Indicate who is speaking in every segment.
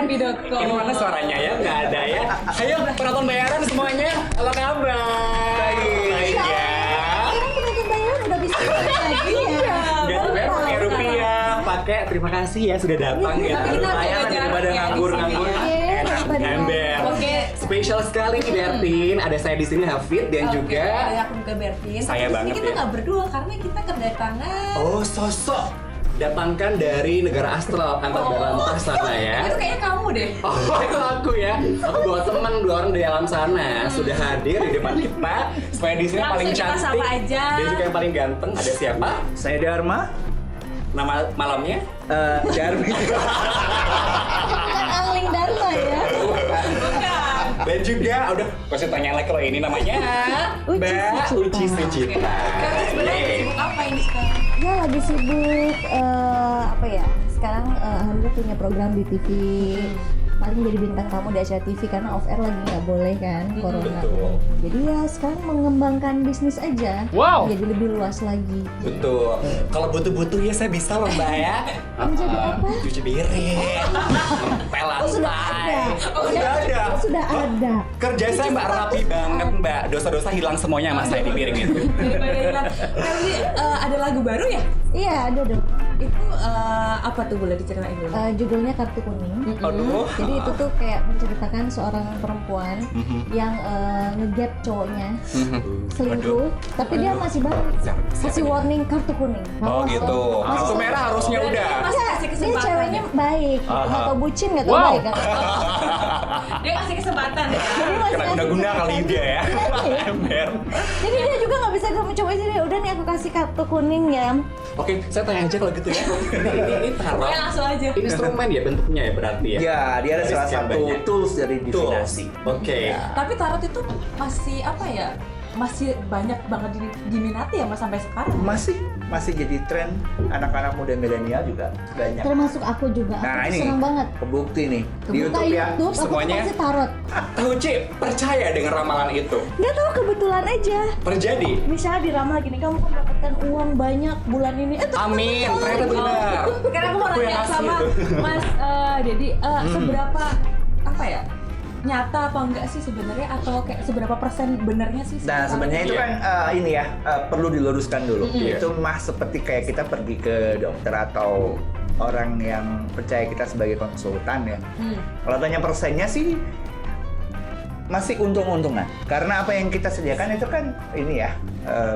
Speaker 1: Jambi.com.
Speaker 2: Ini mana suaranya ya? Nggak ada ya. Ayo penonton bayaran semuanya. Apa kabar? Baik ya.
Speaker 3: Sekarang penonton bayaran udah bisa lagi ya.
Speaker 2: Nggak bayar pakai rupiah. Pakai terima kasih ya sudah datang ya.
Speaker 1: Tapi kita
Speaker 2: Lumayan
Speaker 1: jaga
Speaker 2: daripada
Speaker 1: jarak ya
Speaker 2: nganggur-nganggur.
Speaker 1: di sini
Speaker 3: ya.
Speaker 2: Enak
Speaker 3: Daripada
Speaker 2: ember.
Speaker 1: Oke.
Speaker 2: Spesial sekali nih Bertin. Ada saya di sini Hafid dan juga
Speaker 1: Ada aku juga Bertin.
Speaker 2: Saya
Speaker 1: Tapi
Speaker 2: banget
Speaker 1: di sini kita
Speaker 2: ya.
Speaker 1: nggak berdua karena kita kedatangan.
Speaker 2: oh sosok datangkan dari negara astral antar berantas sana ya.
Speaker 1: Itu kayaknya kamu deh.
Speaker 2: Oh itu aku ya. Aku bawa teman 2 orang dari alam sana sudah hadir di depan kita. Supaya di sini
Speaker 1: Langsung
Speaker 2: paling
Speaker 1: kita
Speaker 2: cantik
Speaker 1: sapa aja.
Speaker 2: dan juga yang paling ganteng ada siapa?
Speaker 4: Saya Dharma.
Speaker 2: Nama malamnya?
Speaker 4: Darmi.
Speaker 3: Bukan Angling Dharma ya.
Speaker 1: Bukan.
Speaker 2: Dan juga udah kasih tanya lagi kalau ini namanya
Speaker 3: Uci
Speaker 2: Mbak
Speaker 3: Sucipta.
Speaker 2: Uci Sucipta.
Speaker 1: Kamu sebenarnya
Speaker 2: Yeay.
Speaker 1: sibuk apa ini sekarang?
Speaker 3: Ya lagi sibuk apa ya? Sekarang alhamdulillah punya program di TV. Paling jadi bintang tamu di acara TV karena off air lagi nggak boleh kan corona.
Speaker 2: Betul.
Speaker 3: Jadi ya sekarang mengembangkan bisnis aja.
Speaker 2: Wow.
Speaker 3: Jadi lebih luas lagi.
Speaker 2: Betul. Kalau butuh-butuh ya saya bisa loh Mbak ya.
Speaker 3: Menjadi apa?
Speaker 2: Cuci piring, ngepel lantai.
Speaker 3: sudah ada.
Speaker 2: Sudah ada.
Speaker 3: Sudah ada.
Speaker 2: Kerja saya Mbak rapi banget Mbak. Dosa-dosa hilang semuanya sama saya di piring itu.
Speaker 1: Daripada hilang. Kali ada lagu baru ya?
Speaker 3: Iya ada dong.
Speaker 1: Itu apa tuh boleh diceritain dulu?
Speaker 3: Judulnya Kartu Kuning.
Speaker 2: Aduh.
Speaker 3: Jadi itu tuh kayak menceritakan seorang perempuan yang ngegap cowoknya selingkuh, tapi dia masih balik. Kasih warning kartu kuning.
Speaker 2: Oh gitu. Kartu merah harusnya udah.
Speaker 1: Masih kasih
Speaker 3: Dia
Speaker 1: kesempatan.
Speaker 3: ceweknya baik,
Speaker 2: Aha.
Speaker 3: nggak tau bucin, nggak tau baik kan.
Speaker 1: Dia kasih kesempatan ya.
Speaker 3: Jadi masih
Speaker 2: Kena guna-guna kali dia ya. Ember.
Speaker 3: Jadi dia juga nggak bisa mencoba sih. Udah nih aku kasih kartu kuning ya.
Speaker 2: Oke, saya tanya aja kalau gitu ya. Ini tarot.
Speaker 1: Pokoknya langsung aja.
Speaker 2: Ini instrumen ya bentuknya ya berarti ya.
Speaker 4: Ya, dia ada salah
Speaker 2: Sekian
Speaker 4: satu
Speaker 2: banyak.
Speaker 4: tools dari
Speaker 2: Tools.
Speaker 4: divinasi.
Speaker 2: Oke.
Speaker 1: Tapi tarot itu masih apa ya? Masih banyak banget diminati ya mas sampai sekarang.
Speaker 4: Masih jadi tren anak-anak muda milenial juga banyak.
Speaker 3: Termasuk aku juga.
Speaker 4: Nah,
Speaker 3: Aku
Speaker 4: ini
Speaker 3: senang banget.
Speaker 4: Kebukti nih di
Speaker 3: Kebuka
Speaker 4: YouTube ya.
Speaker 3: YouTube, aku tuh
Speaker 2: semuanya.
Speaker 3: pasti tarot.
Speaker 2: Tahu Ci, percaya dengan ramalan itu?
Speaker 3: Nggak tahu kebetulan aja.
Speaker 2: Terjadi.
Speaker 3: Misalnya diramal gini, kamu akan mendapatkan uang banyak bulan ini.
Speaker 2: Amin, ternyata benar.
Speaker 1: Karena aku mau
Speaker 2: Aku yang
Speaker 1: nanya
Speaker 2: ngasih
Speaker 1: sama
Speaker 2: itu.
Speaker 1: Mas Dedi, seberapa apa ya? Nyata apa enggak sih sebenarnya atau kayak seberapa persen benernya sih?
Speaker 4: Nah sebenarnya itu
Speaker 2: Iya.
Speaker 4: kan ini ya perlu diluruskan dulu.
Speaker 2: Iya.
Speaker 4: Itu mah seperti kayak kita pergi ke dokter atau orang yang percaya kita sebagai konsultan ya. Kalau tanya persennya sih masih untung-untungan. Karena apa yang kita sediakan itu kan ini ya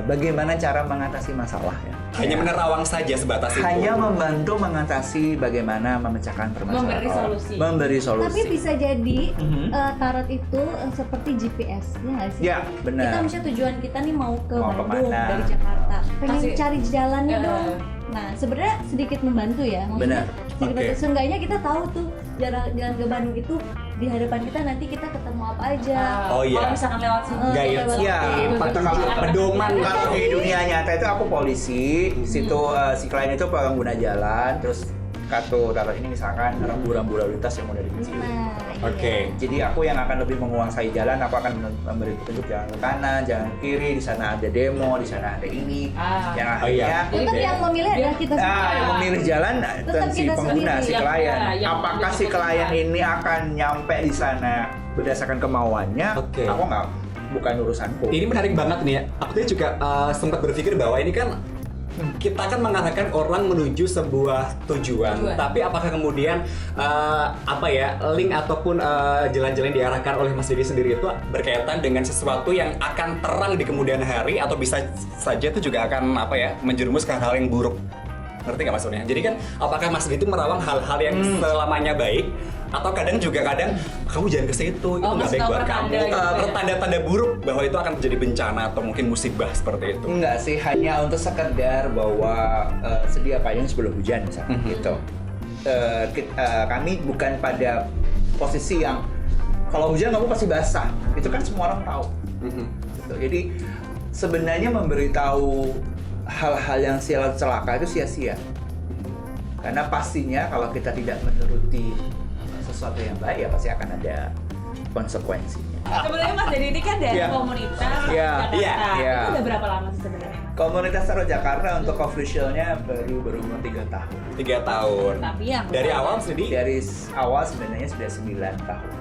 Speaker 4: bagaimana cara mengatasi masalah ya.
Speaker 2: Hanya menerawang saja sebatas itu.
Speaker 4: Hanya membantu mengatasi bagaimana memecahkan permasalahan.
Speaker 1: Memberi
Speaker 4: orang.
Speaker 1: solusi.
Speaker 4: Memberi solusi.
Speaker 3: Tapi bisa jadi tarot itu seperti GPS, ya nggak sih?
Speaker 4: Ya, benar.
Speaker 3: Kita misalnya tujuan kita nih mau ke
Speaker 4: Mau
Speaker 3: Bandung
Speaker 4: kemana?
Speaker 3: dari Jakarta, pengen
Speaker 1: Kasih-
Speaker 3: cari jalannya
Speaker 1: Eh.
Speaker 3: dong. Nah, sebenarnya sedikit membantu ya. Maksudnya,
Speaker 4: Benar.
Speaker 3: sedikit
Speaker 2: Oke.
Speaker 3: membantu. Seenggaknya kita tahu tuh jalan ke Bandung itu di hadapan kita nanti kita ketemu apa aja.
Speaker 2: Oh, iya.
Speaker 1: Kalau misalkan lewat sini.
Speaker 2: Guide.
Speaker 4: Ya,
Speaker 2: Pedoman.
Speaker 4: kalau di dunia nyata itu aku polisi, situ si klien itu pengguna jalan, terus kartu tarot ini misalkan rambu-rambu lalu lintas yang udah dibikin.
Speaker 3: Nah,
Speaker 2: Oke.
Speaker 3: iya.
Speaker 4: Jadi aku yang akan lebih menguasai jalan, aku akan memberi petunjuk jalan ke kanan, jalan ke kiri, di sana ada demo, di sana ada ini, yang
Speaker 2: Oh, iya.
Speaker 4: akhirnya
Speaker 3: Tetap yang memilih adalah kita
Speaker 4: yang memilih jalan
Speaker 3: Tetap
Speaker 4: si
Speaker 3: kita
Speaker 4: pengguna,
Speaker 3: sendiri.
Speaker 4: si klien.
Speaker 1: Yang
Speaker 4: Apakah si klien ini akan nyampe di sana berdasarkan kemauannya?
Speaker 2: Oke.
Speaker 4: Aku nggak, bukan urusanku.
Speaker 2: Ini menarik banget nih ya. Aku tuh juga sempat berpikir bahwa ini kan kita akan mengarahkan orang menuju sebuah tujuan. Tapi apakah kemudian apa ya link ataupun jalan-jalan yang diarahkan oleh Mas Dedi sendiri itu berkaitan dengan sesuatu yang akan terang di kemudian hari atau bisa saja itu juga akan apa ya menjerumus ke hal yang buruk. Ngerti nggak maksudnya? Jadi kan apakah Mas Dedi itu merawang hal-hal yang selamanya baik atau kadang kamu jangan ke situ, itu nggak
Speaker 1: masih
Speaker 2: baik
Speaker 1: tahu
Speaker 2: buat kamu.
Speaker 1: pertanda gitu ya?
Speaker 2: Pertanda-tanda buruk bahwa itu akan menjadi bencana atau mungkin musibah seperti itu.
Speaker 4: Enggak sih, hanya untuk sekedar bahwa sedia payung sebelum hujan misalnya gitu. Kami bukan pada posisi yang kalau hujan kamu pasti basah, itu kan semua orang tahu. Gitu. Jadi sebenarnya memberitahu hal-hal yang sial celaka itu sia-sia. Karena pastinya kalau kita tidak menuruti sesuatu yang baik ya pasti akan ada konsekuensinya.
Speaker 1: Sebenarnya Mas Dedi ini kan dari
Speaker 4: Iya.
Speaker 1: komunitas
Speaker 4: Iya.
Speaker 1: Jakarta.
Speaker 2: Iya.
Speaker 4: Iya.
Speaker 1: Itu udah berapa lama sih sebenarnya?
Speaker 4: Komunitas Tarot Jakarta untuk officialnya baru umur 3 tahun.
Speaker 2: 3 tahun.
Speaker 1: Tapi yang
Speaker 2: Dari awal sendiri
Speaker 4: Dari awal sebenarnya sudah 9 tahun.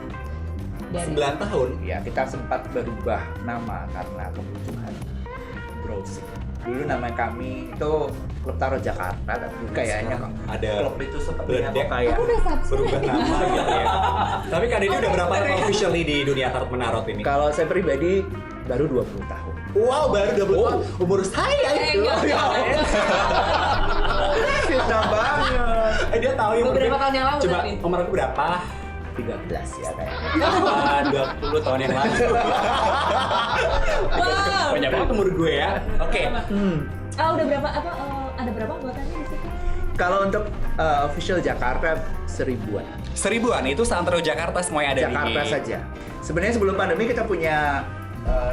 Speaker 1: dari
Speaker 2: 9 tahun.
Speaker 4: Ya, kita sempat berubah nama karena kebutuhan browsing. Dulu nama kami itu Klub Tarot Jakarta, tapi kayaknya kok
Speaker 2: ada
Speaker 4: klub itu sepertinya
Speaker 2: beledek.
Speaker 4: kok kayak
Speaker 3: Aku udah subscribe.
Speaker 2: Berubah nama gitu ya. Tapi Kak Dedi udah berapa lama officially di dunia tarot menarot ini?
Speaker 4: kalau saya pribadi baru 20 tahun.
Speaker 2: Wow, baru 20 tahun. Umur saya itu.
Speaker 4: Kita banget.
Speaker 2: Dia tahu yang
Speaker 1: Beberapa tahun yang lalu
Speaker 2: Coba
Speaker 1: tapi.
Speaker 2: umur aku berapa?
Speaker 4: 13 ya kayaknya.
Speaker 2: 20 tahun yang lalu.
Speaker 1: Wow.
Speaker 2: Banyak banget umur gue ya. Oke.
Speaker 1: Udah berapa ada berapa anggotanya di situ?
Speaker 4: Kalau untuk official Jakarta 1000-an.
Speaker 2: 1000-an itu Santero Jakarta semuanya ada
Speaker 4: Jakarta
Speaker 2: di
Speaker 4: saja. Sebenarnya sebelum pandemi kita punya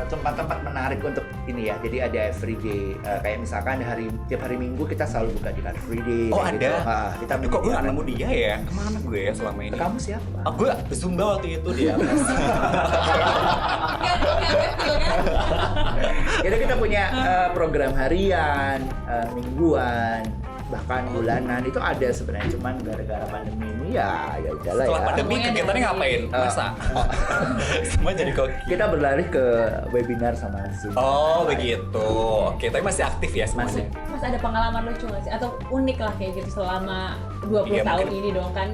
Speaker 4: tempat-tempat menarik untuk ini ya. Jadi ada everyday kayak misalkan tiap hari Minggu kita selalu buka di Car Free Day.
Speaker 2: Oh
Speaker 4: kayak
Speaker 2: ada.
Speaker 4: gitu. Kita
Speaker 2: Tapi kok gue nggak
Speaker 4: bikin-
Speaker 2: nemu dia ya? Kemana gue ya selama ini?
Speaker 4: Kamu siapa?
Speaker 2: Oh, gue Zumba waktu itu di atas.
Speaker 4: Jadi kita punya program harian, mingguan, bahkan bulanan itu ada sebenarnya, cuman gara-gara pandemi ini ya udahlah
Speaker 2: Setelah
Speaker 4: ya.
Speaker 2: pandemi kegiatannya ngapain? Masa? Semua jadi koki.
Speaker 4: Kita berlari ke webinar sama Zoom.
Speaker 2: Oh begitu. Oke, tapi masih aktif ya semuanya.
Speaker 1: Mas ada pengalaman lucu nggak sih? Atau unik lah kayak gitu selama 20
Speaker 2: Iya,
Speaker 1: tahun
Speaker 2: mungkin.
Speaker 1: ini dong kan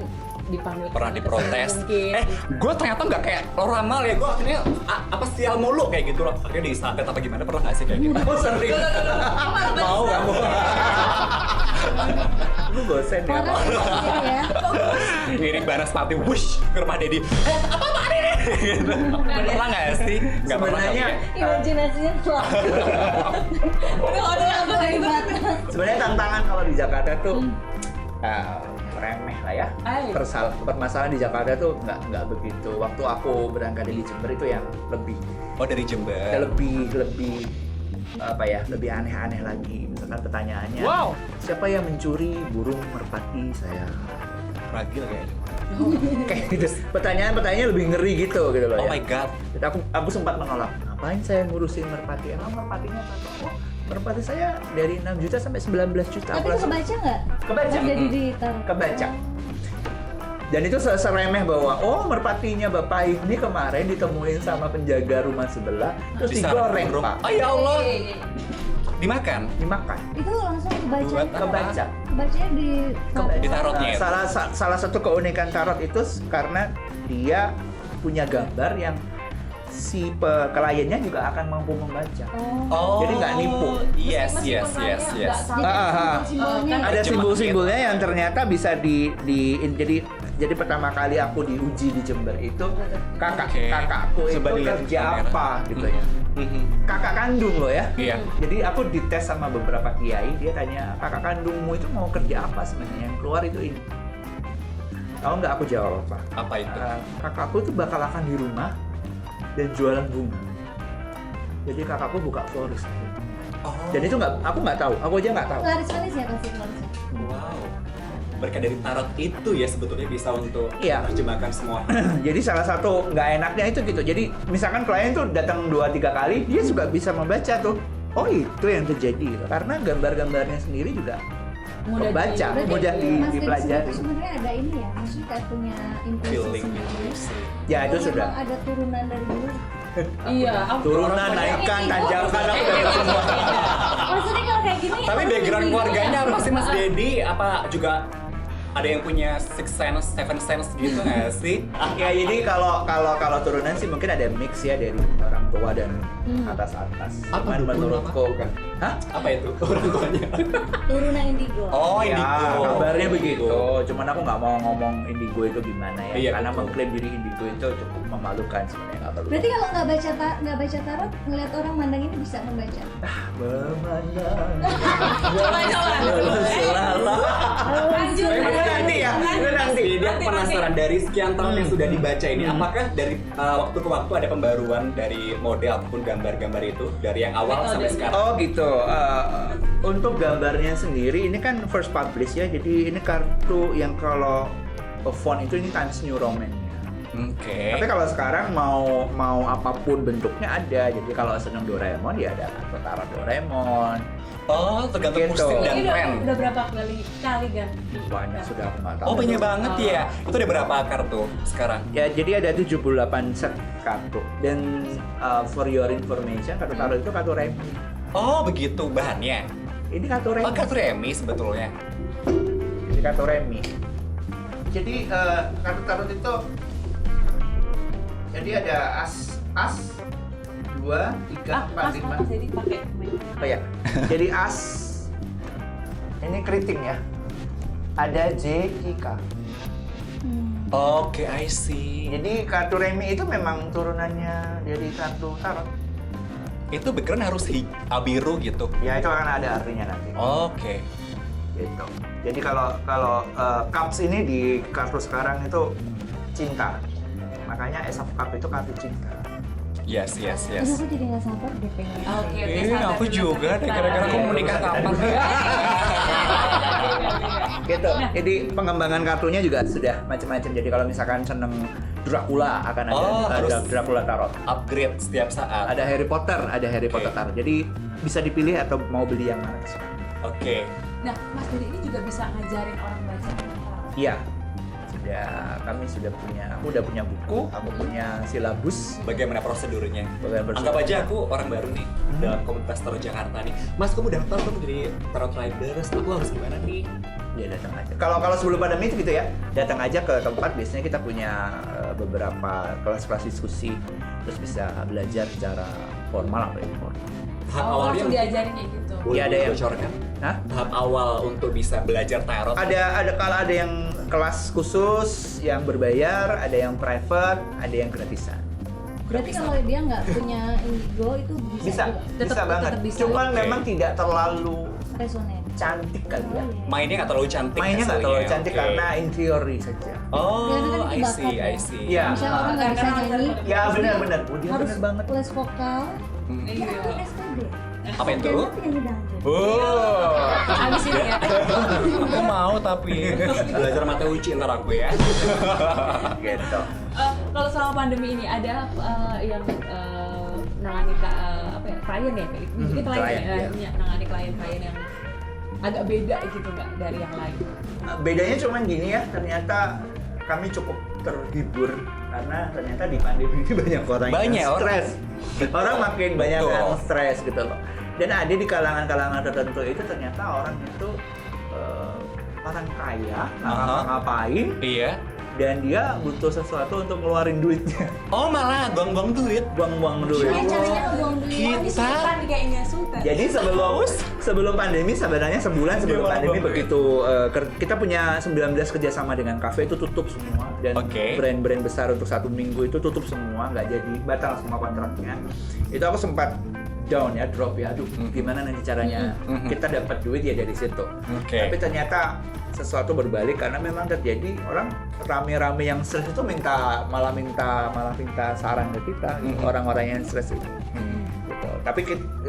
Speaker 1: dipanggil
Speaker 2: Pernah
Speaker 1: kesana
Speaker 2: diprotes.
Speaker 1: kesini mungkin.
Speaker 2: Gue ternyata nggak kayak lo ramal ya. Gue akhirnya apa sial mulu kayak gitu loh. Akhirnya disantet apa gimana, pernah nggak sih kayak gitu?
Speaker 4: Oh sering. Mau kamu? Lu bosen ya?
Speaker 3: Orang sendiri ya.
Speaker 2: Mirip Banaspati, wush ke rumah Dedi. Apa ini? Pernah nggak sih? Nggak pernah.
Speaker 4: Sebenarnya
Speaker 3: Imajinasinya selalu
Speaker 4: sebenarnya tantangan kalau di Jakarta tuh remeh lah ya. Permasalahan di Jakarta tuh nggak begitu. Waktu aku berangkat dari Jember itu yang lebih
Speaker 2: Oh dari Jember.
Speaker 4: lebih apa ya, lebih aneh-aneh lagi. Misalkan pertanyaannya,
Speaker 2: Wow.
Speaker 4: siapa yang mencuri burung merpati saya?
Speaker 2: Ragil kayaknya.
Speaker 4: Kayak gitu. Pertanyaan-pertanyaannya lebih ngeri gitu loh
Speaker 2: Oh
Speaker 4: ya.
Speaker 2: my god.
Speaker 4: Jadi aku sempat menolak. Ngapain saya ngurusin merpati? Emang merpatinya apa? Oh, merpati saya dari 6 juta sampai 19 juta.
Speaker 3: Tapi
Speaker 4: Aku
Speaker 3: itu
Speaker 4: langsung
Speaker 3: kebaca nggak?
Speaker 4: Kebaca.
Speaker 3: Jadi ditaruh.
Speaker 4: kebaca. Dan itu seremeh bahwa merpatinya Bapak ini kemarin ditemuin sama penjaga rumah sebelah terus digoreng, Pak.
Speaker 2: Oh ya Allah. Dimakan.
Speaker 4: Dimakan.
Speaker 3: Itu langsung kebaca.
Speaker 2: Buat
Speaker 4: Kebaca.
Speaker 3: Kebacanya di
Speaker 2: Di tarotnya ya?
Speaker 4: Salah satu keunikan tarot itu karena dia punya gambar yang si kliennya juga akan mampu membaca.
Speaker 2: Oh.
Speaker 4: Jadi nggak nipu.
Speaker 2: Yes.
Speaker 3: simbolnya.
Speaker 4: Ada
Speaker 2: Jemaah
Speaker 4: simbol-simbolnya yang ternyata bisa jadi pertama kali aku diuji di Jember itu kakakku itu
Speaker 2: Coba dilihat
Speaker 4: kerja
Speaker 2: kamera.
Speaker 4: apa gitu ya. Kakak kandung loh ya.
Speaker 2: Iya.
Speaker 4: Jadi aku dites sama beberapa kiai, dia tanya, kakak kandungmu itu mau kerja apa sebenarnya? Yang keluar itu ini. Tahu nggak aku jawab apa?
Speaker 2: Apa itu?
Speaker 4: Kakakku itu bakal akan di rumah dan jualan bunga. Jadi kakakku buka florist.
Speaker 2: Oh.
Speaker 4: Dan itu aku nggak tahu, aku aja nggak tahu.
Speaker 3: Laris-laris ya kasih laris.
Speaker 2: Wow. Berkat dari tarot itu ya sebetulnya bisa untuk
Speaker 4: Iya.
Speaker 2: menerjemahkan semua.
Speaker 4: Jadi salah satu nggak enaknya itu gitu. Jadi misalkan klien tuh datang 2-3 kali, dia juga bisa membaca tuh. Oh itu yang terjadi. Karena gambar-gambarnya sendiri juga
Speaker 1: Mudah
Speaker 4: membaca,
Speaker 3: Berarti
Speaker 4: mudah
Speaker 3: Mas Denis
Speaker 4: dipelajari.
Speaker 3: itu sebenarnya ada ini ya, maksudnya kayak punya intuisi
Speaker 2: Feeling
Speaker 3: sendiri.
Speaker 4: Ya itu
Speaker 3: Atau
Speaker 4: sudah.
Speaker 3: memang ada turunan dari dulu.
Speaker 1: Iya,
Speaker 4: Turunan, naikkan, tanjakan, aku udah semua.
Speaker 3: Maksudnya kalau kayak gini.
Speaker 2: Tapi
Speaker 3: orang
Speaker 2: background
Speaker 3: lebih-
Speaker 2: keluarganya apa sih Mas Dedi? Apa juga ada yang punya six sense, seven sense gitu nggak sih?
Speaker 4: Ya jadi kalau turunan sih mungkin ada mix ya dari orang tua dan atas.
Speaker 2: Apa
Speaker 4: Cuman
Speaker 2: tuh,
Speaker 4: menurutku
Speaker 2: apa?
Speaker 4: hah?
Speaker 2: Apa itu orang tuanya?
Speaker 3: Turunan indigo.
Speaker 2: Oh
Speaker 4: Ya,
Speaker 2: indigo.
Speaker 4: kabarnya
Speaker 2: Indigo.
Speaker 4: begitu. Cuman aku nggak mau ngomong indigo itu gimana ya,
Speaker 2: Iya,
Speaker 4: karena
Speaker 2: betul.
Speaker 4: mengklaim diri indigo itu cukup memalukan sebenarnya, nggak perlu.
Speaker 3: Berarti kalau nggak baca tarot, ngelihat orang mandang ini bisa membaca.
Speaker 4: Memandang.
Speaker 1: Coba. Lanjut.
Speaker 4: Nanti ya, nanti.
Speaker 2: Jadi aku penasaran dari sekian tahun yang sudah dibaca ini, apakah dari waktu ke waktu ada pembaruan dari model ataupun gambar-gambar itu dari yang awal sampai sekarang?
Speaker 4: Oh gitu. Untuk gambarnya sendiri ini kan first publish ya. Jadi ini kartu yang kalau font itu ini Times New Roman.
Speaker 2: Oke.
Speaker 4: Tapi kalau sekarang mau apapun bentuknya ada. Jadi kalau seneng Doraemon ya ada kartu tarot Doraemon.
Speaker 2: Oh, tergantung
Speaker 4: Gitu.
Speaker 2: musim dan
Speaker 1: Ini
Speaker 2: tren.
Speaker 1: udah berapa kali ganti?
Speaker 4: Banyak sudah aku nggak tahu.
Speaker 2: Oh, banyak banget ya. Itu ada berapa kartu sekarang?
Speaker 4: Ya, jadi ada 78 set kartu. Dan for your information, kartu tarot itu kartu remi.
Speaker 2: Oh, begitu bahannya.
Speaker 4: Ini kartu remi.
Speaker 2: Oh, kartu remi sebetulnya.
Speaker 4: Ini kartu remi. Jadi kartu tarot itu jadi ada as 2, 3, 4, 5.
Speaker 1: Jadi pakai
Speaker 4: Oh ya. Jadi as ini keriting ya. Ada J, I, K.
Speaker 2: Oke, I see.
Speaker 4: Jadi kartu remi itu memang turunannya dari kartu tarot.
Speaker 2: Itu background harus biru gitu.
Speaker 4: Ya itu akan ada artinya nanti.
Speaker 2: Oke.
Speaker 4: Gitu. Jadi kalau cups ini di kartu sekarang itu cinta. Makanya Ace of Cup itu kartu cinta.
Speaker 2: Yes.
Speaker 3: Aduh, aku jadi nggak sabar deh pengen.
Speaker 1: Oke,
Speaker 2: Aku juga deh, kira-kira aku mau nikah kapan?
Speaker 4: Gitu. Jadi pengembangan kartunya juga sudah macam-macam. Jadi kalau misalkan seneng Dracula akan ada
Speaker 2: harus
Speaker 4: Dracula tarot.
Speaker 2: Upgrade setiap saat.
Speaker 4: Ada Harry Potter tarot. Jadi bisa dipilih atau mau beli yang mana terserah.
Speaker 2: Oke.
Speaker 1: Nah, Mas Dodi ini juga bisa ngajarin orang baca.
Speaker 4: Iya. Aku udah punya buku, aku punya silabus.
Speaker 2: Bagaimana prosedurnya?
Speaker 4: Bagaimana prosedurnya?
Speaker 2: Anggap aja aku orang baru nih dalam komunitas Tarot Jakarta nih. Mas, kamu daftar tuh jadi Tarot Riders. Aku harus gimana nih?
Speaker 4: Ya datang aja. Kalau sebelum pandemi itu gitu ya, datang aja ke tempat. Biasanya kita punya beberapa kelas-kelas diskusi, terus bisa belajar secara formal apa informal.
Speaker 2: Tahap awalnya
Speaker 1: langsung diajarin kayak gitu.
Speaker 2: boleh
Speaker 4: Iya, ada yang-
Speaker 2: bocorkan?
Speaker 4: Hah?
Speaker 2: Tahap awal untuk bisa belajar tarot.
Speaker 4: Kalau ada yang kelas khusus, yang berbayar, ada yang private, ada yang gratisan.
Speaker 3: Berarti kalau dia nggak punya indigo itu bisa, juga
Speaker 4: Bisa banget.
Speaker 1: tetap bisa.
Speaker 4: Cuman
Speaker 2: Oke.
Speaker 4: memang tidak terlalu
Speaker 3: resonate.
Speaker 4: cantik kali ya.
Speaker 2: Mainnya nggak terlalu cantik.
Speaker 4: Mainnya nggak
Speaker 2: hasilnya.
Speaker 4: terlalu cantik
Speaker 2: Oke.
Speaker 4: karena in theory saja.
Speaker 2: Oh,
Speaker 3: Kadang-kadang
Speaker 2: I
Speaker 3: itu
Speaker 2: see.
Speaker 3: bakat
Speaker 4: Iya.
Speaker 3: Misalnya orang nggak bisa
Speaker 1: Karena
Speaker 3: nyanyi,
Speaker 4: Ya benar-benar. Dia
Speaker 3: harus
Speaker 4: benar banget.
Speaker 3: les vokal.
Speaker 2: Hmm.
Speaker 3: Dia kan SPB.
Speaker 2: Apa itu?
Speaker 3: Dia penyanyi dangdut.
Speaker 2: Oh,
Speaker 1: Abis ini ya.
Speaker 2: aku mau tapi belajar mata uci ntar aku ya.
Speaker 4: Gitu.
Speaker 1: Kalau selama pandemi ini ada yang nangani klien ya kayak gitu. Jadi klien
Speaker 4: klien,
Speaker 1: ya,
Speaker 4: iya.
Speaker 1: nangani klien-klien yang agak beda gitu nggak dari yang lain.
Speaker 4: Bedanya cuman gini ya, ternyata kami cukup terhibur karena ternyata di pandemi ini banyak orang yang stres. Orang makin banyak
Speaker 2: Betul.
Speaker 4: yang stres gitu loh. Dan ada di kalangan-kalangan tertentu itu ternyata orang itu orang kaya, nggak
Speaker 2: Aha.
Speaker 4: ngapa-ngapain,
Speaker 2: Iya.
Speaker 4: dan dia butuh sesuatu untuk ngeluarin duitnya.
Speaker 2: Oh, malah buang-buang duit.
Speaker 4: Buang-buang duit.
Speaker 3: Gimana caranya buang duit?
Speaker 1: Ini sultan nih kayaknya sultan.
Speaker 4: Jadi sebelum pandemi sebenarnya sebulan sebelum
Speaker 2: Dia
Speaker 4: pandemi
Speaker 2: malah
Speaker 4: begitu kita punya 19 kerjasama dengan kafe itu tutup semua dan
Speaker 2: Oke.
Speaker 4: brand-brand besar untuk 1 minggu itu tutup semua, nggak jadi, batal semua kontraknya. Itu aku sempat down ya, drop ya, aduh gimana nanti caranya kita dapat duit ya dari situ.
Speaker 2: Oke.
Speaker 4: Tapi ternyata sesuatu berbalik karena memang terjadi orang rame-rame yang stres itu malah minta saran ke kita, gitu, orang-orang yang stres itu. Gitu. Tapi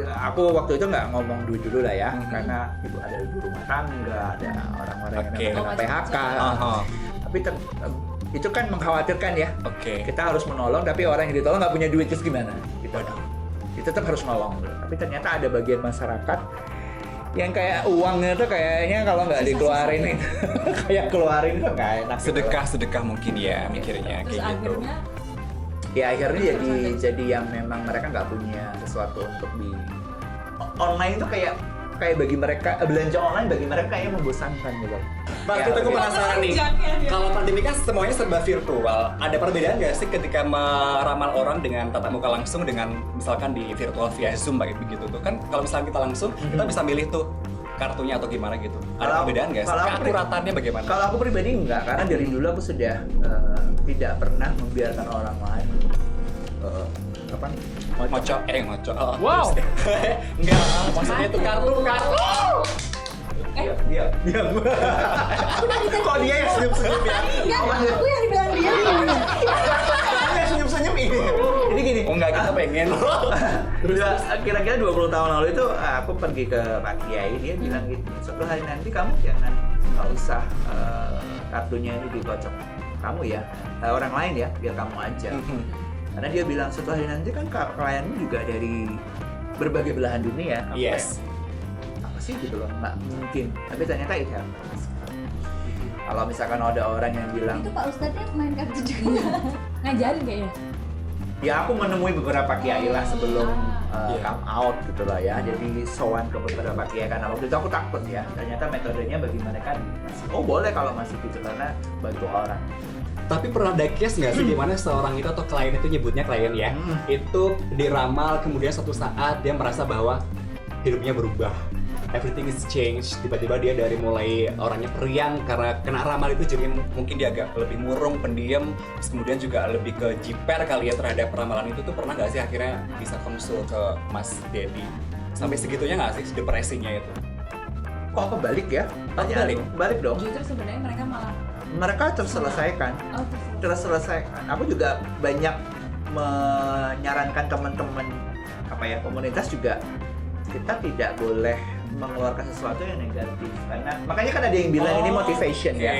Speaker 4: aku waktu itu nggak ngomong duit dulu lah ya, karena ada ibu rumah tangga, ada orang-orang yang
Speaker 2: Oke.
Speaker 4: kena PHK.
Speaker 2: Aha.
Speaker 4: Tapi itu kan mengkhawatirkan ya.
Speaker 2: Oke.
Speaker 4: Kita harus menolong, tapi orang yang ditolong nggak punya duit terus gimana? Gitu. Kita tetap harus nolong. Tapi ternyata ada bagian masyarakat yang kayak uangnya tuh kayaknya kalau nggak dikeluarin kayak keluarin tuh nggak enak. gitu.
Speaker 2: Sedekah mikirnya
Speaker 1: Terus
Speaker 2: kayak gitu.
Speaker 1: akhirnya
Speaker 4: Ya akhirnya jadi yang memang mereka nggak punya sesuatu untuk di online tuh kayak bagi mereka belanja online bagi mereka kayak membosankan gitu.
Speaker 2: Mas,
Speaker 4: Ya,
Speaker 2: kita gue
Speaker 4: oke.
Speaker 2: penasaran nih. Kalau pandemi kan semuanya serba virtual. Ada perbedaan nggak sih ketika meramal orang dengan tatap muka langsung dengan misalkan di virtual via Zoom kayak begitu tuh kan? Kalau misalnya kita langsung, kita bisa milih tuh kartunya atau gimana gitu. Ada
Speaker 4: Kalau-
Speaker 2: perbedaan nggak sih?
Speaker 4: kalau aku-
Speaker 2: Keakuratannya bagaimana?
Speaker 4: Kalau aku pribadi enggak, karena dari dulu aku sudah tidak pernah membiarkan orang lain
Speaker 2: Ngocok. Oh,
Speaker 4: Wow.
Speaker 2: terus- Enggak, maksudnya itu kartu.
Speaker 4: Dia. Kok dia yang senyum-senyum ya?
Speaker 3: Enggak, aku yang dibilang dia.
Speaker 4: Dia senyum-senyum ini. Jadi gini.
Speaker 2: Oh enggak, kita pengen.
Speaker 4: Kira-kira 20 tahun lalu itu aku pergi ke Pak Kiai, dia bilang gitu, suatu hari nanti kamu nggak usah kartunya ini dikocok. kamu ya, orang lain ya, biar kamu aja. Karena dia bilang suatu hari nanti kan klienmu juga dari berbagai belahan dunia.
Speaker 2: Yes.
Speaker 4: Apa sih gitu loh, nggak mungkin. Tapi ternyata itu kalau misalkan ada orang yang bilang,
Speaker 3: Itu Pak Ustadznya main kartu juga.
Speaker 1: Ngajarin kayaknya.
Speaker 4: ya aku menemui beberapa kiai lah sebelum
Speaker 2: Iya.
Speaker 4: come out gitu lah ya. Jadi sowan ke beberapa kiai karena waktu itu aku takut ya. Ternyata metodenya bagi mereka oh boleh kalau masih gitu karena bantu orang.
Speaker 2: Tapi pernah ada case nggak sih dimana seorang itu atau klien itu nyebutnya klien ya, itu diramal kemudian suatu saat dia merasa bahwa hidupnya berubah, everything is changed, tiba-tiba dia dari mulai orangnya periang karena kena ramal itu jadi mungkin dia agak lebih murung, pendiam, terus kemudian juga lebih ke jiper kali ya terhadap ramalan itu tuh pernah nggak sih akhirnya bisa konsul ke Mas Dedi sampai segitunya nggak sih depresinya itu?
Speaker 4: Kok apa balik ya? Balik dong.
Speaker 1: Justru sebenarnya mereka malah
Speaker 4: Mereka terselesaikan. Terselesaikan. Aku juga banyak menyarankan teman-teman komunitas juga kita tidak boleh mengeluarkan sesuatu yang negatif karena makanya kan ada yang bilang ini motivation ya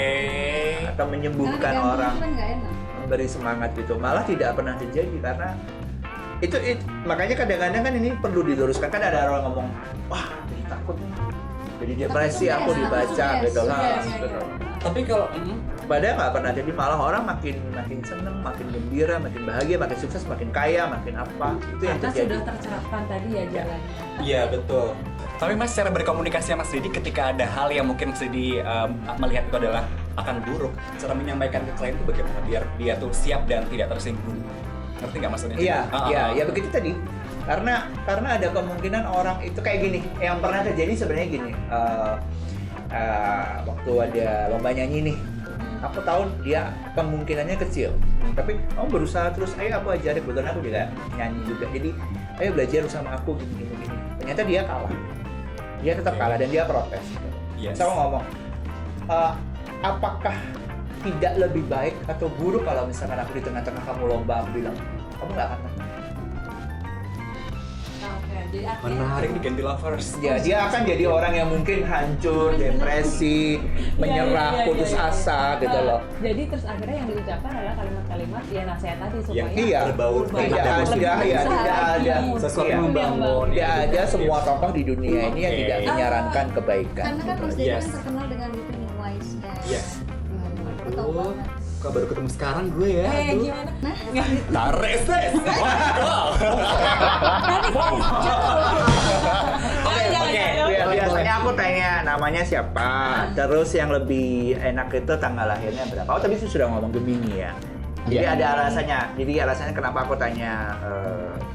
Speaker 4: atau menyembuhkan orang,
Speaker 3: kan nggak enak.
Speaker 4: memberi semangat gitu, malah tidak pernah terjadi karena itu makanya kadang-kadang kan ini perlu diluruskan. Kan ada orang ngomong wah jadi takut nih, jadi depresi aku dibaca gitu lah.
Speaker 2: Tapi kalau
Speaker 4: Padahal nggak pernah jadi, malah orang makin seneng, makin gembira, makin bahagia, makin sukses, makin kaya, makin apa itu yang
Speaker 1: karena
Speaker 4: terjadi.
Speaker 1: sudah tercerahkan tadi ya jalannya.
Speaker 2: iya betul. Tapi Mas cara berkomunikasi sama Mas Dedi ketika ada hal yang mungkin Mas Dedi melihat itu adalah akan buruk, cara menyampaikan ke klien itu bagaimana biar dia tuh siap dan tidak tersinggung? Ngerti nggak maksudnya?
Speaker 4: Iya begitu tadi. Karena ada kemungkinan orang itu kayak gini. Yang pernah terjadi sebenarnya gini. Waktu ada lomba nyanyi nih, aku tahu dia kemungkinannya kecil, tapi kamu berusaha terus, ayo aku ajarin, kebetulan aku juga nyanyi juga, jadi ayo belajar sama aku gini. Ternyata dia kalah, dia tetap kalah dan dia protes.
Speaker 2: Yes.
Speaker 4: Saya ngomong, apakah tidak lebih baik atau buruk kalau misalkan aku di tengah-tengah kamu lomba, aku bilang kamu nggak akan menang.
Speaker 1: Jadi artinya
Speaker 2: Menarik di Ganti Lovers.
Speaker 4: Ya, dia akan jadi orang yang mungkin hancur, depresi, menyerah, putus asa gitu loh.
Speaker 1: Jadi terus akhirnya yang diucapkan adalah kalimat-kalimat ya nasihat tadi supaya
Speaker 2: Yang
Speaker 4: Iya,
Speaker 2: berbau
Speaker 4: tidak
Speaker 2: nada positif.
Speaker 4: ada
Speaker 2: Sesuatu
Speaker 1: Iya,
Speaker 2: membangun.
Speaker 4: tidak ada semua tokoh di dunia ini yang tidak menyarankan kebaikan.
Speaker 3: Karena kan Mas Dedi
Speaker 2: Yes.
Speaker 3: kan terkenal dengan itu nih wise-nya.
Speaker 2: Yes.
Speaker 3: Aku tahu banget.
Speaker 2: Kok baru ketemu sekarang gue ya?
Speaker 1: gimana?
Speaker 2: Tarik ses. Wow. Oke.
Speaker 4: Biasanya aku tanya namanya siapa, terus yang lebih enak itu tanggal lahirnya berapa. Oh, tapi itu sudah ngomong Gemini ya. Jadi
Speaker 2: Iya.
Speaker 4: ada alasannya. Jadi alasannya kenapa aku tanya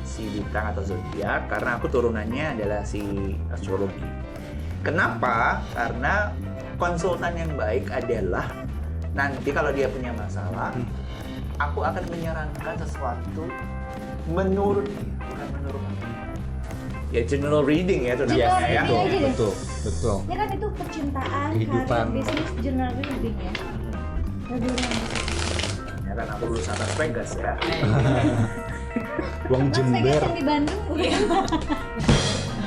Speaker 4: si bintang atau zodiak, karena aku turunannya adalah si astrologi. Kenapa? Karena konsultan yang baik adalah nanti kalau dia punya masalah, aku akan menyarankan sesuatu menurut dia, bukan menurut aku. Ya general reading ya itu
Speaker 3: General
Speaker 4: namanya ya.
Speaker 3: reading aja deh.
Speaker 2: Betul.
Speaker 3: Ya kan itu percintaan,
Speaker 2: Kehidupan.
Speaker 3: karir, bisnis, general reading ya. Lebih
Speaker 4: Ya kan aku lulusan Las Vegas ya.
Speaker 2: Wong
Speaker 3: Mas Vegas
Speaker 2: Jember.
Speaker 3: yang di Bandung bukan?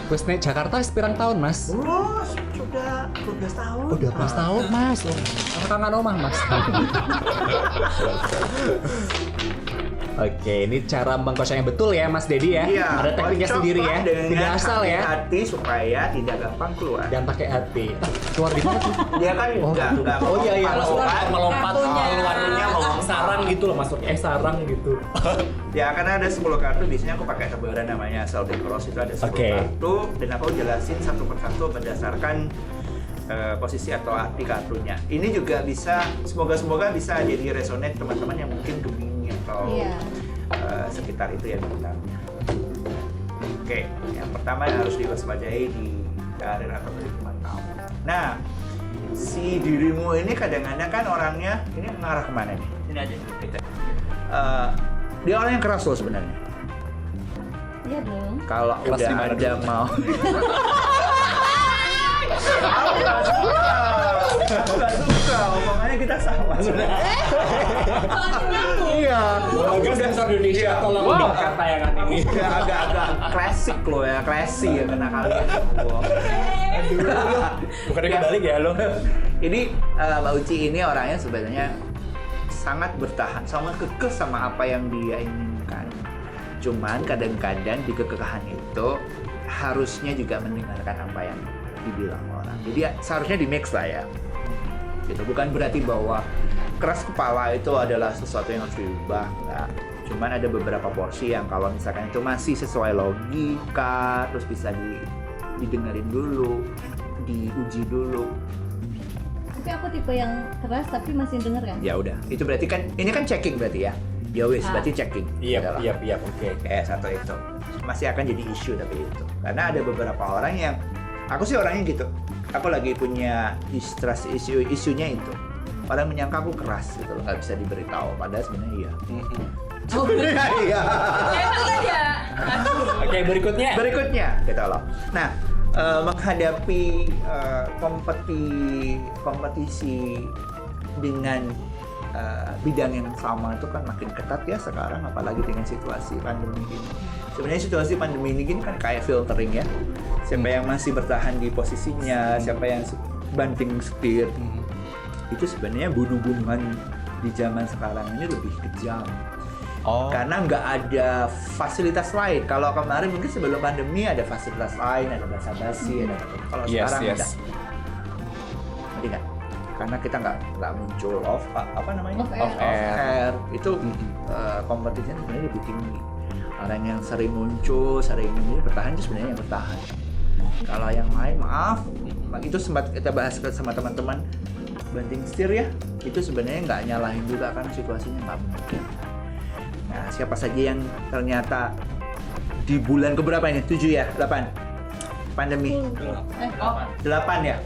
Speaker 2: Wes nek Jakarta pirang tahun, Mas?
Speaker 4: Oh, sudah 12 tahun.
Speaker 2: Udah 12 tahun, Mas. Apa kangen omah, Mas? Oke, ini cara mengkocok yang betul ya, Mas Dedi ya.
Speaker 4: Iya,
Speaker 2: Ada tekniknya
Speaker 4: kocok
Speaker 2: sendiri ya.
Speaker 4: dengan
Speaker 2: Tidak asal ya.
Speaker 4: hati supaya tidak gampang keluar.
Speaker 2: Dan pakai hati. Keluar di mana tuh?
Speaker 4: Dia kan enggak
Speaker 2: Oh iya iya, melompat
Speaker 1: Kartunya.
Speaker 2: keluarnya mau sarang gitu loh masuknya sarang gitu.
Speaker 4: Ya karena ada 10 kartu, biasanya aku pakai tebaran namanya Selby Cross, itu ada 10
Speaker 2: Oke.
Speaker 4: kartu dan aku jelasin satu persatu berdasarkan posisi atau arti kartunya. Ini juga bisa, semoga bisa jadi resonate teman-teman yang mungkin Gemini atau
Speaker 3: Iya.
Speaker 4: sekitar itu ya bintangnya. Oke, yang pertama yang harus diwaspadai di karir atau kehidupan kamu. Nah, si dirimu ini kadang-kadang kan orangnya ini mengarah kemana nih? Ini aja kita. Dia orang yang keras loh sebenarnya.
Speaker 3: Iya dong.
Speaker 4: Kalau
Speaker 2: Keras
Speaker 4: udah
Speaker 2: gimana
Speaker 4: ada
Speaker 2: tuh?
Speaker 4: mau. Aku nggak suka, omongannya kita sama sebenarnya. Iya.
Speaker 2: Bagus sensor Indonesia tolong dekat tayangan ini.
Speaker 4: Udah agak-agak klasik loh ya, classy ya kena kalian.
Speaker 2: Bukan kebalik ya lo.
Speaker 4: Ini Mbak Uci ini orangnya sebenarnya sangat bertahan, sangat kekeh sama apa yang dia inginkan. Cuman kadang-kadang di kekekahan itu harusnya juga mendengarkan apa yang dibilang orang. Jadi seharusnya di mix lah ya. Gitu. Bukan berarti bahwa keras kepala itu adalah sesuatu yang harus diubah, enggak. Cuman ada beberapa porsi yang kalau misalkan itu masih sesuai logika, terus bisa didengerin dulu, diuji dulu.
Speaker 3: Tapi aku tipe yang keras tapi masih denger kan?
Speaker 4: Ya udah, itu berarti kan ini kan checking berarti ya. Ya wis, berarti checking.
Speaker 2: Iya, oke.
Speaker 4: Satu itu masih akan jadi isu tapi itu. Karena ada beberapa orang yang aku sih orangnya gitu. Aku lagi punya distrust isunya itu. Orang menyangka aku keras gitu loh, nggak bisa diberitahu. Padahal sebenarnya iya. Iya.
Speaker 1: Enak aja.
Speaker 2: Oke, berikutnya
Speaker 4: gitu loh. Nah, menghadapi kompetisi dengan bidang yang sama itu kan makin ketat ya sekarang, apalagi dengan situasi pandemi ini. Sebenarnya situasi pandemi ini kan kayak filtering ya. Siapa yang masih bertahan di posisinya, siapa yang banting setir. Itu sebenarnya bunuh-bunuhan di zaman sekarang ini lebih kejam. Karena nggak ada fasilitas lain. Kalau kemarin mungkin sebelum pandemi ada fasilitas lain, ada basa-basi, ada kalau sekarang ada. Ngerti nggak? Karena kita nggak muncul off air. Itu kompetisinya sebenarnya lebih tinggi. Orang yang sering muncul, sering ini bertahan itu sebenarnya yang bertahan. Kalau yang lain maaf, itu sempat kita bahas sama teman-teman banting setir ya. Itu sebenarnya nggak nyalahin juga karena situasinya nggak mungkin. Nah, siapa saja yang ternyata di bulan keberapa ini? 7 ya? 8? Pandemi? 8 ya?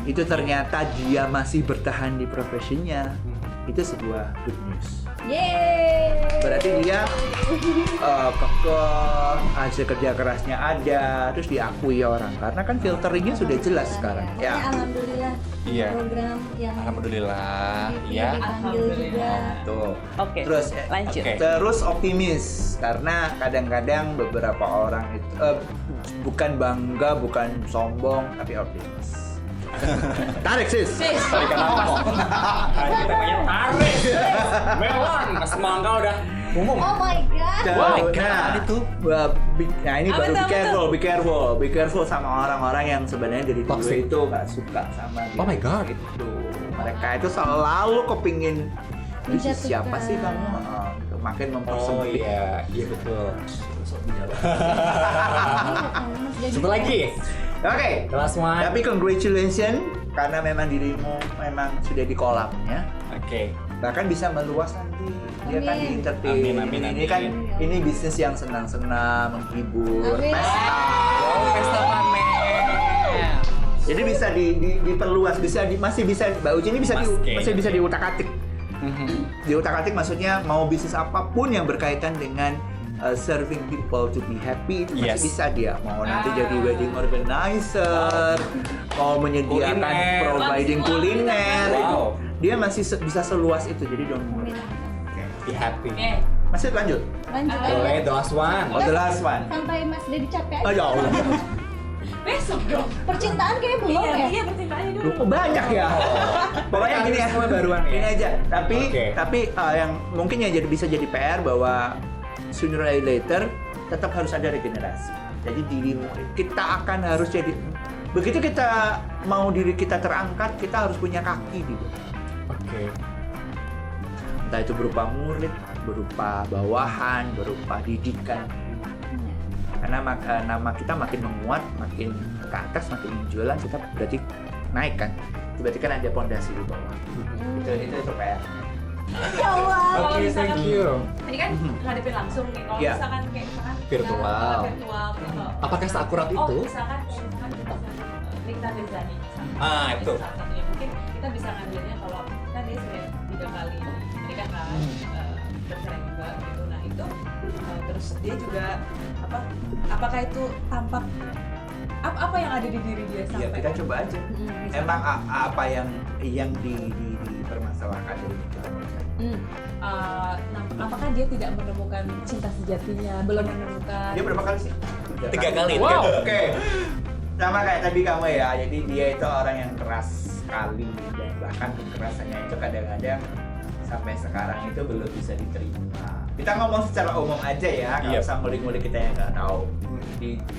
Speaker 4: Itu ternyata dia masih bertahan di profesinya. Itu sebuah good news.
Speaker 3: Yeay.
Speaker 4: Berarti dia kekeh, hasil kerja kerasnya ada, terus diakui orang. Karena kan filteringnya sudah jelas sekarang.
Speaker 3: Ya, alhamdulillah.
Speaker 2: Iya.
Speaker 3: Program yang
Speaker 2: Alhamdulillah. Iya.
Speaker 3: dipanggil juga.
Speaker 4: Tuh.
Speaker 1: Oke.
Speaker 4: Terus
Speaker 1: lanjut.
Speaker 2: Oke.
Speaker 4: terus optimis karena kadang-kadang beberapa orang itu bukan bangga, bukan sombong, tapi optimis. Tarik sis.
Speaker 2: Tarikan nafas. Kita pengen tarik. Melon, semangka udah umum.
Speaker 3: Oh my god.
Speaker 4: Nah,
Speaker 2: itu.
Speaker 4: Nah ini
Speaker 1: Apa
Speaker 4: baru
Speaker 1: tuh?
Speaker 4: be careful sama orang-orang yang sebenarnya dari dulu
Speaker 2: Toxic.
Speaker 4: itu nggak suka sama dia.
Speaker 2: Oh my God.
Speaker 4: Itu mereka itu selalu kepingin "Ini
Speaker 3: Menjatuhkan.
Speaker 4: siapa sih kamu?" Makin mempersempit.
Speaker 2: Iya betul.
Speaker 3: Jadi
Speaker 2: Satu lagi.
Speaker 4: Oke.
Speaker 2: Kelas one.
Speaker 4: Tapi congratulations karena memang dirimu memang sudah di kolamnya.
Speaker 2: Oke.
Speaker 4: Bahkan bisa meluas nanti. Dia kan di
Speaker 3: Amin.
Speaker 4: entertain.
Speaker 2: Amin.
Speaker 4: Ini kan ini bisnis yang senang-senang, menghibur,
Speaker 3: Amin.
Speaker 4: pesta.
Speaker 2: Pesta pamer.
Speaker 4: Jadi bisa diperluas, masih bisa Mbak Uci ini masih bisa diutak-atik. Diutak-atik maksudnya mau bisnis apapun yang berkaitan dengan serving people to be happy itu masih
Speaker 2: Yes.
Speaker 4: bisa dia. Mau nanti jadi wedding organizer, mau menyediakan
Speaker 2: Kuliner.
Speaker 4: providing
Speaker 1: Langsung
Speaker 4: kuliner
Speaker 2: Wow.
Speaker 4: itu dia masih bisa seluas itu. Jadi don't worry.
Speaker 2: Be happy.
Speaker 1: Oke.
Speaker 4: Masih lanjut.
Speaker 3: lanjut
Speaker 2: Boleh,
Speaker 3: aja.
Speaker 2: the last one.
Speaker 4: Oh, the last one.
Speaker 3: Sampai Mas Dedi capek
Speaker 4: Oh
Speaker 3: aja.
Speaker 4: ya Allah.
Speaker 1: Besok dong.
Speaker 3: Percintaan kayak belum ya?
Speaker 1: Iya, percintaannya dulu.
Speaker 4: Oh, banyak ya. Pokoknya gini ya.
Speaker 2: Semua baruan ya.
Speaker 4: Ini aja.
Speaker 2: Oke.
Speaker 4: Tapi yang mungkin yang bisa jadi PR bahwa sooner or later tetap harus ada regenerasi. Jadi kita akan harus jadi begitu kita mau diri kita terangkat, kita harus punya kaki gitu.
Speaker 2: Oke.
Speaker 4: Entah itu berupa murid, berupa bawahan, berupa didikan. Karena nama kita makin menguat, makin ke atas, makin menjualan, kita berarti naik kan. Berarti kan ada pondasi di bawah. Itu PR.
Speaker 3: Ya Allah.
Speaker 2: Oke, thank you.
Speaker 1: Ini kan ngadepin langsung nih. Kalau
Speaker 4: Iya.
Speaker 1: misalkan
Speaker 2: Virtual.
Speaker 1: virtual.
Speaker 2: Apakah seakurat itu?
Speaker 1: Misalkan Nikta Mirzani.
Speaker 2: Itu.
Speaker 1: Salah satunya. Mungkin kita bisa ngambilnya kalau kan dia sudah 3 kali menikah kan, bercerai juga gitu. Nah itu terus dia juga apakah itu tampak apa yang ada di diri dia
Speaker 4: Ya
Speaker 1: sampai
Speaker 4: kita coba aja. Emang apa yang dipermasalahkan dari kita?
Speaker 1: apakah dia tidak menemukan cinta sejatinya, belum menemukan.
Speaker 4: Dia berapa kali sih?
Speaker 2: 3 kali.
Speaker 4: Wow, oke. Sama kayak tadi kamu ya, jadi dia itu orang yang keras sekali dan bahkan kekerasannya itu kadang-kadang sampai sekarang itu belum bisa diterima. Kita ngomong secara umum aja ya, nggak usah ngulik-ngulik kita yang nggak tahu.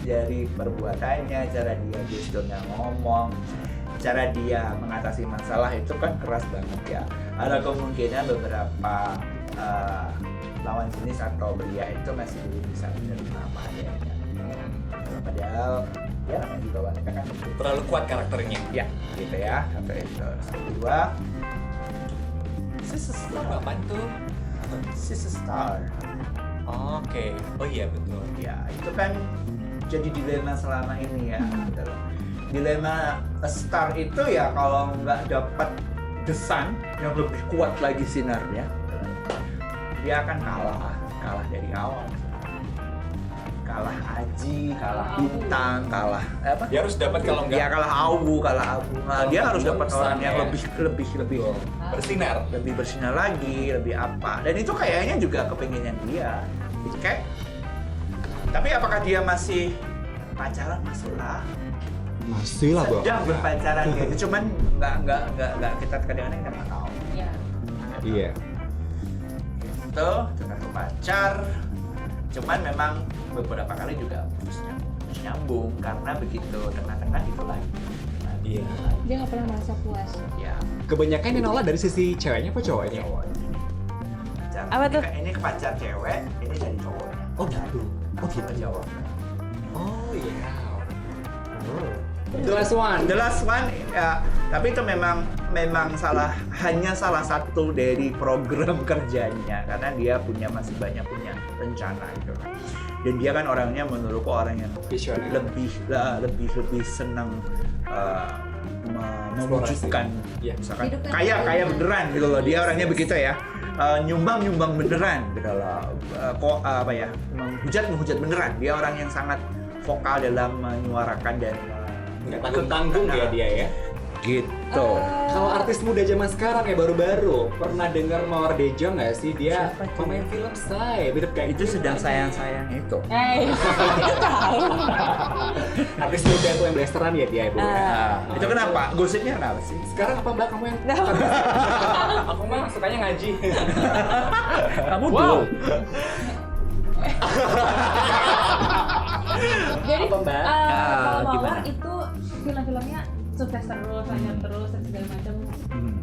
Speaker 4: Dari perbuatannya, cara dia gesturnya ngomong, cara dia mengatasi masalah itu kan keras banget ya. Ada kemungkinan beberapa lawan jenis atau pria itu masih belum bisa menerima apa adanya. Padahal ya namanya juga wanita kan
Speaker 2: Terlalu kuat karakternya.
Speaker 4: ya gitu ya. Satu itu. Kedua, she's a star.
Speaker 2: Apaan tuh?
Speaker 4: She's a star.
Speaker 2: Oke. Oh iya betul.
Speaker 4: Ya itu kan jadi dilema selama ini ya. Gitu loh. Dilema a star itu ya kalau nggak dapat the sun yang lebih kuat lagi sinarnya, dia akan kalah dari awal. Kalah aji, kalah bintang, kalah apa?
Speaker 2: Dia harus dapat kalau nggak
Speaker 4: Ya kalah abu. Nah, dia harus dapat orang yang lebih
Speaker 2: bersinar.
Speaker 4: lebih bersinar lagi, lebih apa. Dan itu kayaknya juga kepinginan dia. Kayak tapi apakah dia masih pacaran?
Speaker 2: Masih lah, Bang.
Speaker 4: Sedang berpacaran gitu. Cuman nggak kita kadang-kadang nggak tahu.
Speaker 1: Iya.
Speaker 2: Iya.
Speaker 4: Itu dengan pacar. Cuman memang beberapa kali juga putus nyambung karena begitu tengah-tengah itu lagi.
Speaker 2: Iya.
Speaker 3: Dia nggak pernah merasa puas.
Speaker 4: Ya.
Speaker 2: Kebanyakan yang nolak dari sisi ceweknya apa cowoknya?
Speaker 3: Apa tuh?
Speaker 4: Ini ke pacar cewek, ini dari cowoknya.
Speaker 2: Oh gitu. Oh gitu.
Speaker 4: Jawab.
Speaker 2: Oh iya. The last one.
Speaker 4: The last one ya, tapi itu memang hanya salah satu dari program kerjanya karena dia masih banyak punya rencana gitu. Dan dia kan orangnya menurutku orang yang
Speaker 2: Visioner.
Speaker 4: lebih senang mewujudkan
Speaker 2: Iya.
Speaker 4: misalkan
Speaker 3: Hidup kan
Speaker 4: kaya beneran gitu loh. Dia orangnya begitu ya. Nyumbang beneran gitu loh. Menghujat beneran. Dia orang yang sangat vokal dalam menyuarakan dan
Speaker 2: Nggak tanggung-tanggung ya dia ya.
Speaker 4: gitu.
Speaker 2: Kalau artis muda zaman sekarang ya baru-baru pernah dengar Mawar Dejo nggak sih? Dia
Speaker 4: Siapa tuh?
Speaker 2: pemain film Say, mirip kayak
Speaker 4: Itu sedang sayang-sayang itu.
Speaker 3: Tahu.
Speaker 2: artis muda tuh yang blasteran ya dia ibu.
Speaker 4: Itu kenapa? Gosipnya kenapa sih?
Speaker 2: Sekarang apa mbak kamu yang? Aku mah sukanya ngaji.
Speaker 4: Kamu dulu.
Speaker 3: Jadi
Speaker 2: Apa, Mbak?
Speaker 3: kalau
Speaker 4: Gimana?
Speaker 3: Mawar itu film-filmnya sukses terus, lanjut terus dan segala macam.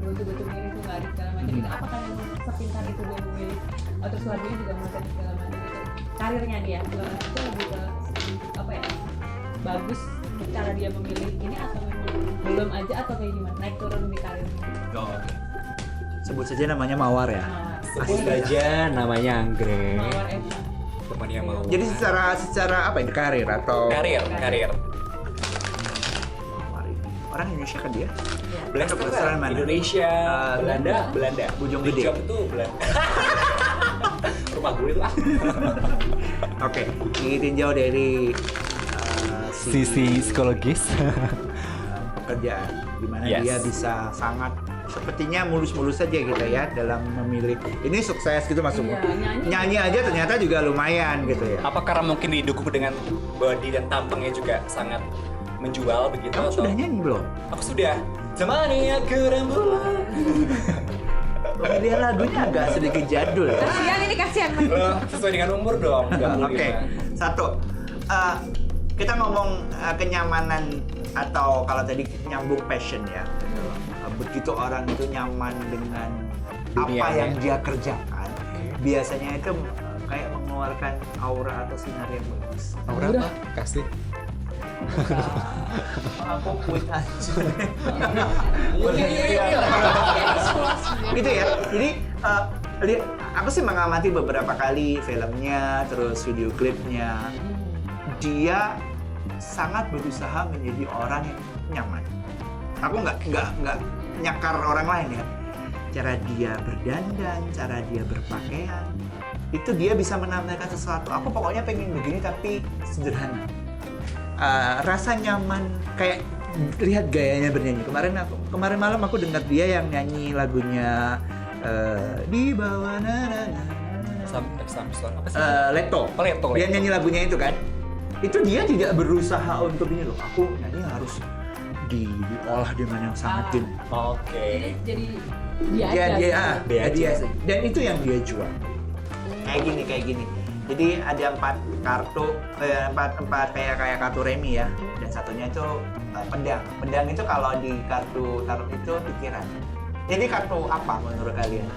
Speaker 3: Lucu-lucu mirip tuh nggak ada segala macam. Itu apakah yang sepintar itu dia memilih? Terus lagunya juga macam segala macam itu. Karirnya dia itu lebih ke apa ya? Bagus cara dia memilih ini atau memang belum aja atau kayak gimana? Naik turun di karirnya.
Speaker 4: Sebut saja namanya Mawar ya.
Speaker 3: Mawar.
Speaker 2: Sebut saja namanya Anggrek.
Speaker 3: Mawar Eva.
Speaker 2: Temannya mau.
Speaker 4: Jadi secara apa ini karir atau
Speaker 2: karir.
Speaker 4: Mawar ini. Orang Indonesia kan dia?
Speaker 2: Blasteran
Speaker 4: mana?
Speaker 2: Indonesia, Belanda.
Speaker 4: Bujung
Speaker 2: Di
Speaker 4: Gede.
Speaker 2: Job itu Belanda. Rumah gue itu.
Speaker 4: Oke, ditinjau dari
Speaker 2: Sisi psikologis.
Speaker 4: pekerjaan di mana
Speaker 2: Yes.
Speaker 4: dia bisa sangat sepertinya mulus-mulus saja gitu ya dalam memilih. Ini sukses gitu maksudku.
Speaker 3: Iya,
Speaker 4: Nyanyi aja ternyata juga lumayan gitu ya.
Speaker 2: Apa karena mungkin didukung dengan body dan tampangnya juga sangat menjual begitu?
Speaker 4: Kamu
Speaker 2: atau?
Speaker 4: sudah nyanyi belum?
Speaker 2: Aku sudah. Temani aku rembulan.
Speaker 4: Pemilihan lagunya agak sedikit jadul.
Speaker 3: Kasihan ini kasihan.
Speaker 2: Sesuai dengan umur dong.
Speaker 4: Oke, satu. Kita ngomong kenyamanan atau kalau tadi nyambung passion ya. Begitu orang itu nyaman dengan apa
Speaker 2: Dunianya.
Speaker 4: yang dia kerjakan, biasanya itu kayak mengeluarkan aura atau sinar yang bagus.
Speaker 2: Aura apa? Kasih.
Speaker 4: Aku quit aja.
Speaker 2: Iya.
Speaker 4: Gitu ya. Jadi aku sih mengamati beberapa kali filmnya, terus video klipnya. Dia sangat berusaha menjadi orang yang nyaman. Aku nggak nyakar orang lain ya. Cara dia berdandan, cara dia berpakaian, itu dia bisa menampilkan sesuatu. Aku pokoknya pengen begini tapi sederhana. Rasa nyaman, kayak lihat gayanya bernyanyi. Kemarin malam aku dengar dia yang nyanyi lagunya di bawah
Speaker 2: Samsung apa sih?
Speaker 4: Leto.
Speaker 2: Leto.
Speaker 4: Dia nyanyi lagunya itu kan. Itu dia tidak berusaha untuk ini loh. Aku nyanyi harus diolah dengan yang sangat gini.
Speaker 2: Oke.
Speaker 1: Jadi
Speaker 3: Dia aja.
Speaker 2: Dia aja.
Speaker 4: Dan itu yang dia jual. Kayak gini. Jadi ada 4 kartu, 4 kayak kartu remi ya, dan satunya itu pedang. Pedang itu kalau di kartu tarot itu pikiran. Jadi kartu apa menurut kalian?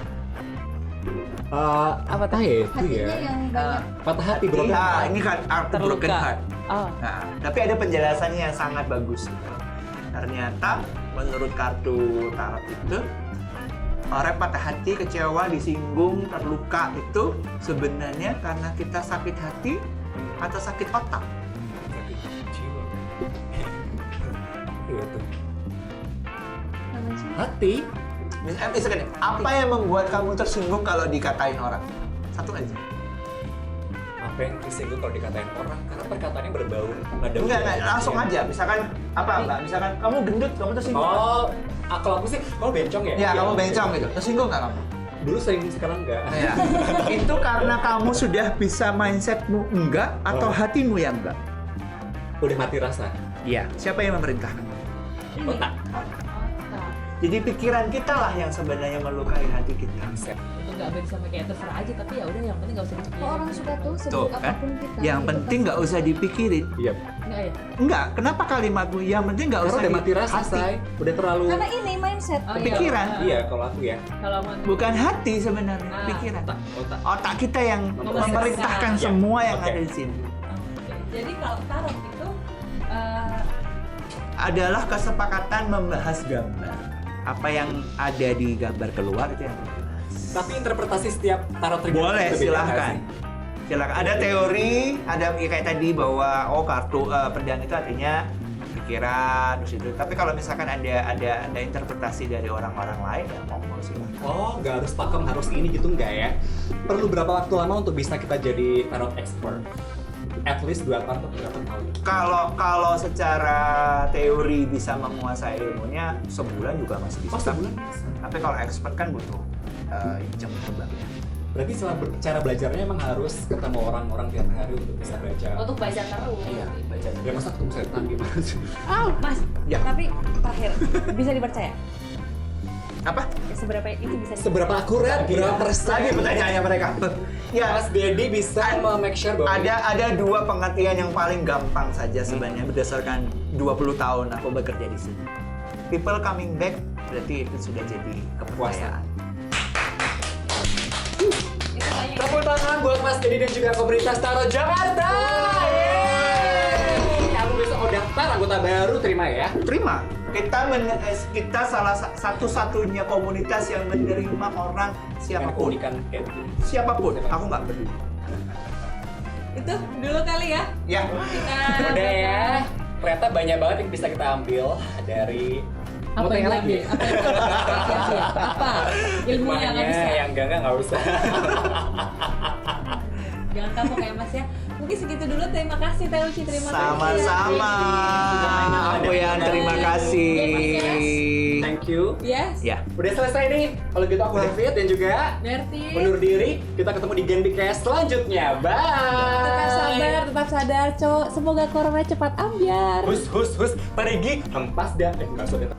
Speaker 2: Apa tahu ya itu ya?
Speaker 5: Hatinya yang banyak.
Speaker 2: Patah hati broken
Speaker 4: Iya,
Speaker 2: heart.
Speaker 4: ini kan kartu
Speaker 1: Terluka.
Speaker 4: broken heart.
Speaker 3: Oh.
Speaker 4: Nah, tapi ada penjelasannya yang sangat bagus. Ternyata menurut kartu tarot itu orang patah hati, kecewa, disinggung, terluka itu sebenarnya karena kita sakit hati atau sakit otak.
Speaker 2: Jiwa. Iya tuh.
Speaker 5: Namanya sih.
Speaker 2: Hati.
Speaker 4: Misalkan, apa yang membuat kamu tersinggung kalau dikatain orang? Satu aja.
Speaker 2: Apa yang disinggung kalau dikatain orang? Karena perkataannya berbau nada.
Speaker 4: Enggak, langsung aja. Misalkan apa, Mbak? Misalkan kamu gendut, kamu tersinggung.
Speaker 2: Oh, kalau aku sih, kamu bencong ya?
Speaker 4: Ya, kamu bencong gitu. Tersinggung nggak kamu?
Speaker 2: Dulu sering, sekarang enggak.
Speaker 4: Ya. Itu karena kamu sudah bisa mindsetmu enggak atau
Speaker 2: Oh.
Speaker 4: hatimu yang enggak?
Speaker 2: Udah mati rasa.
Speaker 4: Iya. Siapa yang memerintahkan?
Speaker 2: Otak.
Speaker 4: Jadi pikiran kita lah yang sebenarnya melukai hati kita.
Speaker 3: Itu nggak bisa kayak terserah aja, tapi ya udah yang penting nggak usah dipikirin.
Speaker 5: Kok orang suka tuh
Speaker 4: Tuh
Speaker 5: seburuk
Speaker 4: kan?
Speaker 5: apapun kita.
Speaker 4: Yang
Speaker 5: gitu
Speaker 4: penting
Speaker 5: kan.
Speaker 4: nggak usah dipikirin.
Speaker 2: Iya.
Speaker 3: Nggak ya?
Speaker 4: Enggak. Kenapa kalimatmu? Yang penting nggak
Speaker 2: Karena
Speaker 4: usah
Speaker 2: udah mati rasa,
Speaker 4: hati.
Speaker 2: say. Udah terlalu.
Speaker 5: Karena ini mindset.
Speaker 3: Oh,
Speaker 4: Pikiran.
Speaker 2: Iya, kalau aku ya.
Speaker 3: Kalau mau
Speaker 4: Bukan hati sebenarnya,
Speaker 3: Ah.
Speaker 4: pikiran.
Speaker 2: Otak.
Speaker 4: Otak kita yang
Speaker 2: Memerintahkan.
Speaker 4: memerintahkan
Speaker 2: Ya.
Speaker 4: semua yang
Speaker 2: Oke.
Speaker 4: ada di sini.
Speaker 1: Jadi kalau tarot itu
Speaker 4: Adalah kesepakatan membahas gambar. Apa yang ada di gambar keluar itu yang dibahas.
Speaker 2: Tapi interpretasi setiap tarot trigger
Speaker 4: Boleh,
Speaker 2: itu beda nggak
Speaker 4: silahkan.
Speaker 2: sih?
Speaker 4: Silakan. Ada teori, ada ya kayak tadi bahwa kartu pedang itu artinya pikiran terus itu. Tapi kalau misalkan ada interpretasi dari orang-orang lain ya monggo silakan.
Speaker 2: Oh, nggak harus pakem harus ini gitu nggak ya? Perlu berapa waktu lama untuk bisa kita jadi tarot expert? At least 2 tahun atau berapa tahun?
Speaker 4: Kalau secara teori bisa menguasai ilmunya sebulan juga masih bisa.
Speaker 2: Oh, sebulan?
Speaker 4: Tapi kalau expert kan butuh jam terbangnya.
Speaker 2: Berarti cara belajarnya emang harus ketemu orang-orang tiap hari untuk bisa baca.
Speaker 1: untuk baca terus.
Speaker 4: Iya, baca.
Speaker 2: Ya masa ketemu setan gimana sih?
Speaker 1: Mas,
Speaker 4: Ya.
Speaker 1: tapi terakhir bisa dipercaya?
Speaker 4: Apa?
Speaker 1: Seberapa itu bisa
Speaker 2: Seberapa akurat? Berapa persen?
Speaker 4: Lagi pertanyaannya mereka. Ya,
Speaker 2: Mas Dedi bisa make sure bahwa
Speaker 4: ada 2 pengertian yang paling gampang saja sebenarnya berdasarkan 20 tahun aku bekerja di sini. People coming back berarti itu sudah jadi kepercayaan.
Speaker 2: tepuk tangan buat Mas Dedi dan juga komunitas Tarot Jakarta. Yeay! Kamu besok mau daftar anggota baru, terima ya.
Speaker 4: Terima. Kita salah satu-satunya komunitas yang menerima orang siapapun.
Speaker 2: Keunikan kayak begini.
Speaker 4: Siapapun, aku nggak peduli.
Speaker 1: Itu dulu kali ya.
Speaker 4: Ya.
Speaker 1: Kita
Speaker 2: Udah ya. Ternyata banyak banget yang bisa kita ambil dari
Speaker 3: apa yang
Speaker 2: lagi.
Speaker 3: diambil? Apa yang diambil? Apa? Ilmunya nggak bisa.
Speaker 2: Yang enggak usah.
Speaker 1: jangan kapok ya Mas ya. Mungkin segitu dulu. Terima kasih Teuci, terima kasih.
Speaker 4: Sama-sama. Aku yang terima kasih.
Speaker 2: Thank you.
Speaker 1: Yes.
Speaker 4: Ya.
Speaker 2: Udah selesai nih. Kalau gitu aku Hafid dan juga
Speaker 1: Berti.
Speaker 2: undur diri. Kita ketemu di Gendicast selanjutnya. Bye.
Speaker 1: Tetap sabar, tetap sadar, Cok. Semoga corona cepat ambiar.
Speaker 2: Hus. Perigi. Hempas dah. Enggak usah.